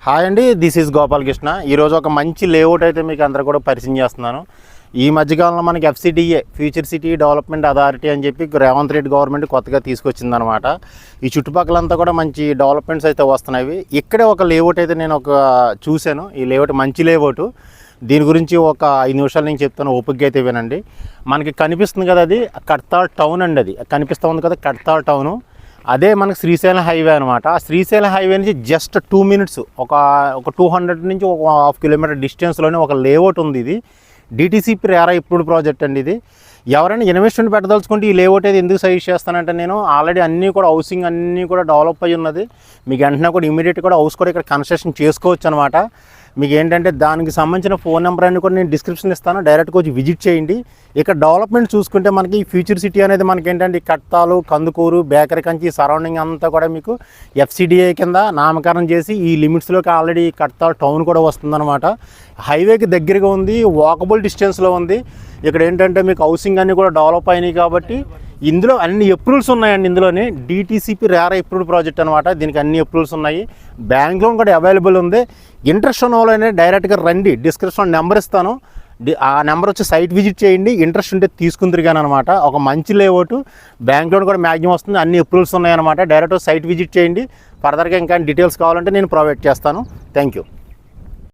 Hi అండి, this is Gopalakrishna. ఈరోజు ఒక మంచి లేఅవుట్ అయితే మీకు అందరూ కూడా పరిచయం చేస్తున్నాను. ఈ మధ్యకాలంలో మనకి FCDA future city development authority అని చెప్పి రేవంత్ రెడ్డి గవర్నమెంట్ కొత్తగా తీసుకొచ్చిందనమాట. ఈ చుట్టుపక్కలంతా కూడా మంచి డెవలప్మెంట్స్ అయితే వస్తున్నాయి. ఇక్కడే ఒక లేఅవుట్ అయితే నేను చూశాను. ఈ లేఅవుట్ మంచి లేఅవుట్. దీని గురించి ఒక 5 నిమిషాలు నేను చెప్తాను, ఓపికగా అయితే వినండి. మనకి కనిపిస్తుంది కదా, అది కడతాల్ టౌన్ అండి. అది కనిపిస్తూ ఉంది కదా, కడతాల్ టౌను. అదే మనకు శ్రీశైలం హైవే అనమాట. ఆ శ్రీశైలం హైవే నుంచి జస్ట్ 2 minutes ఒక 200 నుంచి ఒక 1/2 kilometer డిస్టెన్స్లోనే ఒక లేఅవుట్ ఉంది. ఇది DTCP RERA అప్రూవ్డ్ ప్రాజెక్ట్ అండి. ఇది ఎవరైనా ఇన్వెస్ట్మెంట్ పెట్టదలుచుకుంటే ఈ లేఅవుట్ అయితే ఎందుకు సజెస్ట్ చేస్తానంటే, నేను ఆల్రెడీ అన్నీ కూడా హౌసింగ్ అన్నీ కూడా డెవలప్ అయ్యి ఉన్నది. మీకు వెంటనే కూడా ఇమీడియట్ కూడా హౌస్ కూడా ఇక్కడ కన్స్ట్రక్షన్ చేసుకోవచ్చు అనమాట. మీకు ఏంటంటే దానికి సంబంధించిన ఫోన్ నెంబర్ అన్ని కూడా నేను డిస్క్రిప్షన్ ఇస్తాను, డైరెక్ట్గా వచ్చి విజిట్ చేయండి. ఇక్కడ డెవలప్మెంట్ చూసుకుంటే మనకి ఫ్యూచర్ సిటీ అనేది మనకి ఏంటంటే కట్టాలు, కందుకూరు, బేకరీ కంచి సరౌండింగ్ అంతా కూడా మీకు FCDA కింద నామకరణం చేసి ఈ లిమిట్స్లోకి ఆల్రెడీ కట్టాల్ టౌన్ కూడా వస్తుందన్నమాట. హైవేకి దగ్గరగా ఉంది, వాకబుల్ డిస్టెన్స్లో ఉంది. ఇక్కడ ఏంటంటే మీకు హౌసింగ్ అన్నీ కూడా డెవలప్ అయినాయి కాబట్టి ఇందులో అన్ని అప్రూవల్స్ ఉన్నాయండి. ఇందులోనే DTCP RERA అప్రూవ్డ్ ప్రాజెక్ట్ అనమాట. దీనికి అన్ని అప్రూవల్స్ ఉన్నాయి. బ్యాంక్ లోన్ కూడా అవైలబుల్ ఉంది. ఇంట్రెస్ట్ ఉన్న వాళ్ళనే డైరెక్ట్గా రండి, డిస్క్రిప్షన్ నెంబర్ ఇస్తాను. ఆ నెంబర్ వచ్చి సైట్ విజిట్ చేయండి. ఇంట్రెస్ట్ ఉంటే తీసుకుందరు కానీ అనమాట. ఒక మంచి లేఅవుట్, బ్యాంక్ లోన్ కూడా మ్యాక్సిమం వస్తుంది, అన్ని అప్రూవల్స్ ఉన్నాయన్నమాట. డైరెక్ట్ సైట్ విజిట్ చేయండి. ఫర్దర్గా ఇంకా డీటెయిల్స్ కావాలంటే నేను ప్రొవైడ్ చేస్తాను. Thank you.